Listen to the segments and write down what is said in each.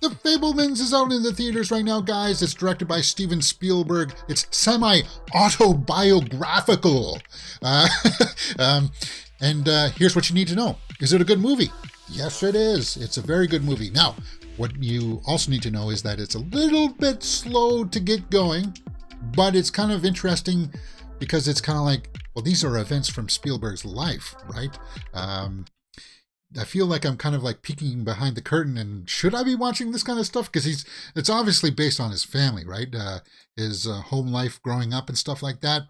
The Fabelmans is out in the theaters right now, guys. It's directed by Steven Spielberg. It's semi-autobiographical. Here's what you need to know. Is it a good movie? Yes, it is. It's a very good movie. Now, what you also need to know is that it's a little bit slow to get going, but it's kind of interesting because it's kind of like, well, these are events from Spielberg's life, right? I feel like I'm kind of like peeking behind the curtain, and should I be watching this kind of stuff? Because it's obviously based on his family, right? His home life growing up and stuff like that.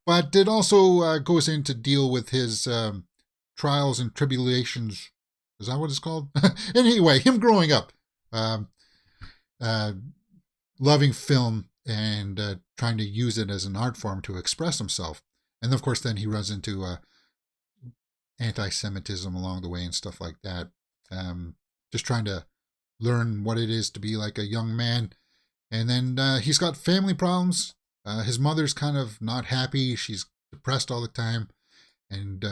But it also goes in to deal with his trials and tribulations. Is that what it's called? Anyway, him growing up, loving film and trying to use it as an art form to express himself. And of course, then he runs into anti-Semitism along the way and stuff like that. Just trying to learn what it is to be like a young man. And then he's got family problems. His mother's kind of not happy. She's depressed all the time. And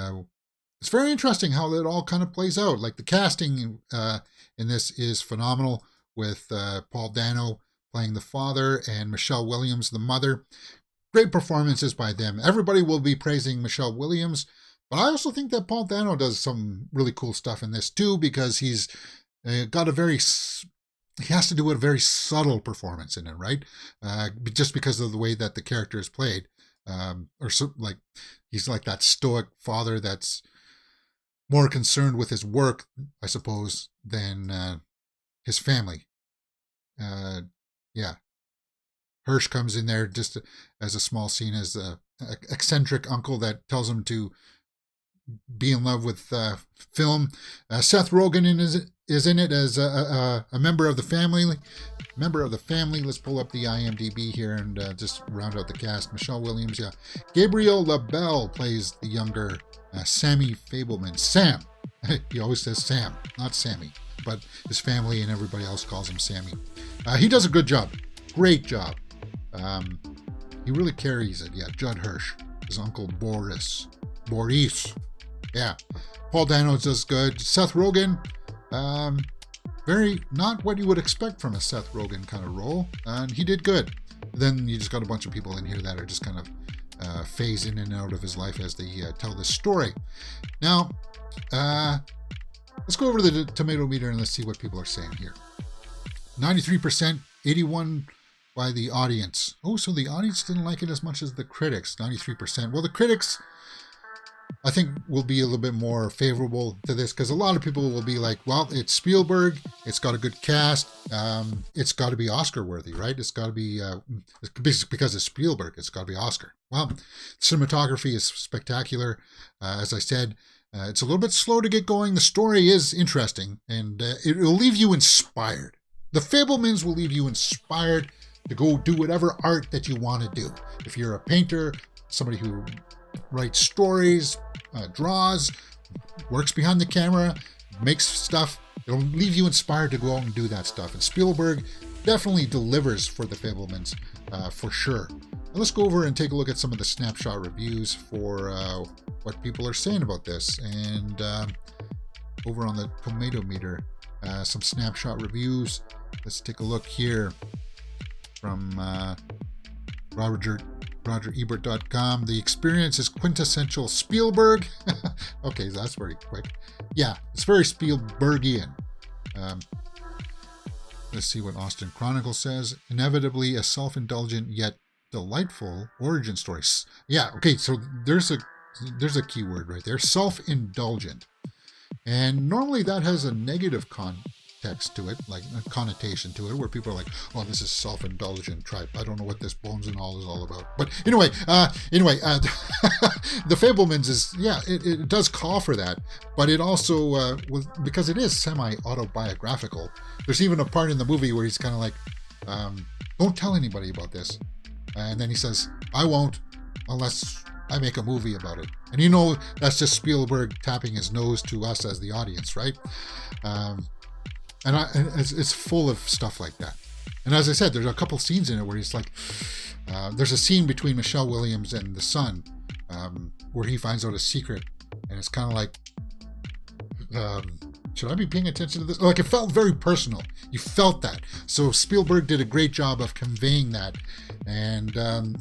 it's very interesting how that all kind of plays out. Like the casting in this is phenomenal, with Paul Dano playing the father and Michelle Williams, the mother. Great performances by them. Everybody will be praising Michelle Williams. But I also think that Paul Dano does some really cool stuff in this too, because he's got he has to do a very subtle performance in it, right? Just because of the way that the character is played. He's like that stoic father that's more concerned with his work, I suppose, than his family. Yeah. Hirsch comes in there just as a small scene as an eccentric uncle that tells him to be in love with film. Seth Rogan is in it as a member of the family. Let's pull up the IMDb here and just round out the cast. Michelle Williams, yeah. Gabriel LaBelle plays the younger Sammy Fabelman. Sam. He always says Sam, not Sammy. But his family and everybody else calls him Sammy. He does a good job. Great job. He really carries it. Yeah, Judd Hirsch. His uncle Boris. Yeah. Paul Dano does good. Seth Rogen, very not what you would expect from a Seth Rogen kind of role. And he did good. Then you just got a bunch of people in here that are just kind of phase in and out of his life as they tell this story. Now, let's go over to the tomato meter and let's see what people are saying here. 93%, 81% by the audience. Oh, so the audience didn't like it as much as the critics, 93%. Well, the critics, I think, will be a little bit more favorable to this, because a lot of people will be like, well, it's Spielberg, it's got a good cast, it's got to be Oscar worthy, right? It's got to be, because it's Spielberg, it's got to be Oscar. Well, cinematography is spectacular. As I said, it's a little bit slow to get going. The story is interesting, and it will leave you inspired. The Fabelmans will leave you inspired to go do whatever art that you want to do. If you're a painter, somebody who writes stories, draws, works behind the camera, makes stuff, it'll leave you inspired to go out and do that stuff. And Spielberg definitely delivers for the Fabelmans, for sure. Now let's go over and take a look at some of the snapshot reviews for what people are saying about this. And over on the tomato meter, some snapshot reviews. Let's take a look here from RogerEbert.com. The experience is quintessential Spielberg. Okay, that's very quick. Yeah, it's very Spielbergian. Let's see what Austin Chronicle says. Inevitably a self-indulgent yet delightful origin story. Yeah, okay, so there's a key word right there. Self-indulgent. And normally that has a negative context to it, like a connotation to it, where people are like, oh, this is self-indulgent tripe. I don't know what this bones and all is all about. But anyway, the Fabelmans is, yeah, it does call for that, but it also, because it is semi-autobiographical, there's even a part in the movie where he's kind of like, don't tell anybody about this. And then he says, I won't unless I make a movie about it. And you know, that's just Spielberg tapping his nose to us as the audience, right? It's full of stuff like that. And as I said, there's a couple scenes in it where he's like, there's a scene between Michelle Williams and the son where he finds out a secret. And it's kind of like, should I be paying attention to this? Like, it felt very personal. You felt that. So Spielberg did a great job of conveying that. And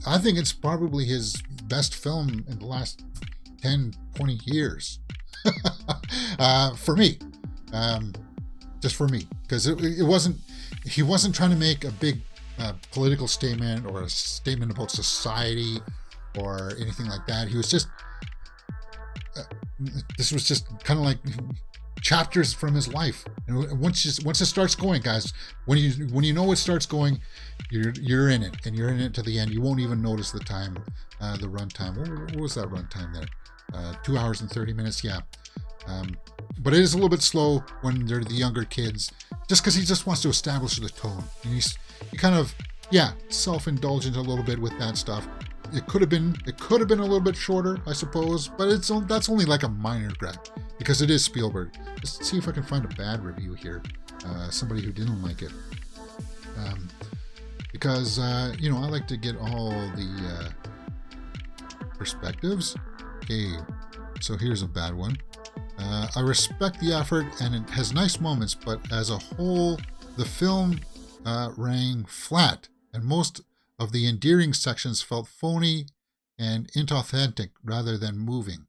I think it's probably his best film in the last 10, 20 years. For me. Just for me. Because it wasn't, he wasn't trying to make a big political statement or a statement about society or anything like that. He was just, this was just kind of like chapters from his life. And once it starts going, guys, when you know it starts going, you're in it, and you're in it to the end. You won't even notice the time, the run time. What was that run time there? 2 hours and 30 minutes. Yeah. But it is a little bit slow when they're the younger kids, just because he just wants to establish the tone. And he kind of, self-indulgent a little bit with that stuff. It could have been a little bit shorter, I suppose, but that's only like a minor gripe because it is Spielberg. Let's see if I can find a bad review here. Somebody who didn't like it. Because I like to get all the perspectives. Okay, so here's a bad one. I respect the effort and it has nice moments, but as a whole, the film rang flat, and most of the endearing sections felt phony and inauthentic rather than moving.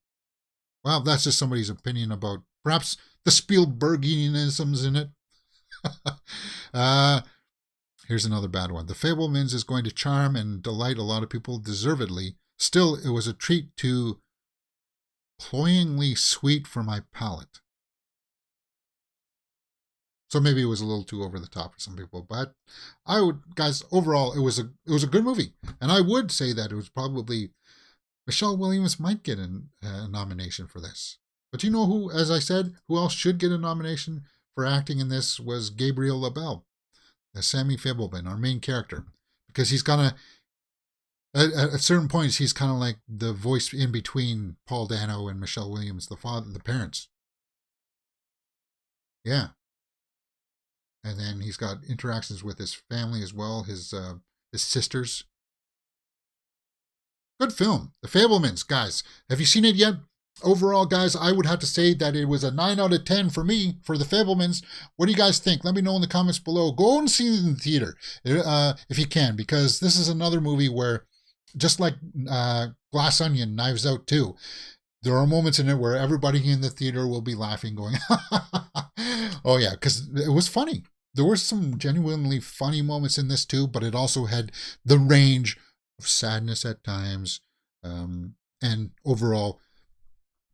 Well, that's just somebody's opinion about perhaps the Spielbergianisms in it. Here's another bad one. The Fabelmans is going to charm and delight a lot of people deservedly. Still, it was a treat too cloyingly sweet for my palate. So maybe it was a little too over the top for some people, but overall, it was a good movie, and I would say that it was probably Michelle Williams might get a nomination for this. But you know who, as I said, who else should get a nomination for acting in this was Gabriel LaBelle, Sammy Fabelman, our main character, because he's kind of at certain points he's kind of like the voice in between Paul Dano and Michelle Williams, the parents. Yeah. And then he's got interactions with his family as well, his sisters. Good film. The Fabelmans, guys. Have you seen it yet? Overall, guys, I would have to say that it was a 9 out of 10 for me, for The Fabelmans. What do you guys think? Let me know in the comments below. Go and see it in the theater if you can, because this is another movie where, just like Glass Onion, Knives Out 2, there are moments in it where everybody in the theater will be laughing, going, oh yeah, because it was funny. There were some genuinely funny moments in this too, but it also had the range of sadness at times. And overall,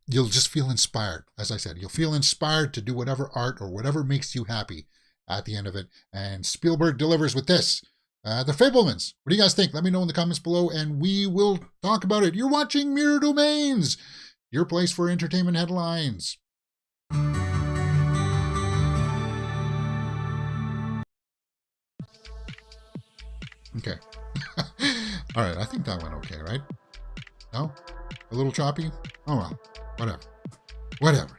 you'll just feel inspired. As I said, you'll feel inspired to do whatever art or whatever makes you happy at the end of it. And Spielberg delivers with this. The Fabelmans. What do you guys think? Let me know in the comments below, and we will talk about it. You're watching Mirror Domains, your place for entertainment headlines. Okay. All right, I think that went okay, right? No? A little choppy? Oh well, whatever.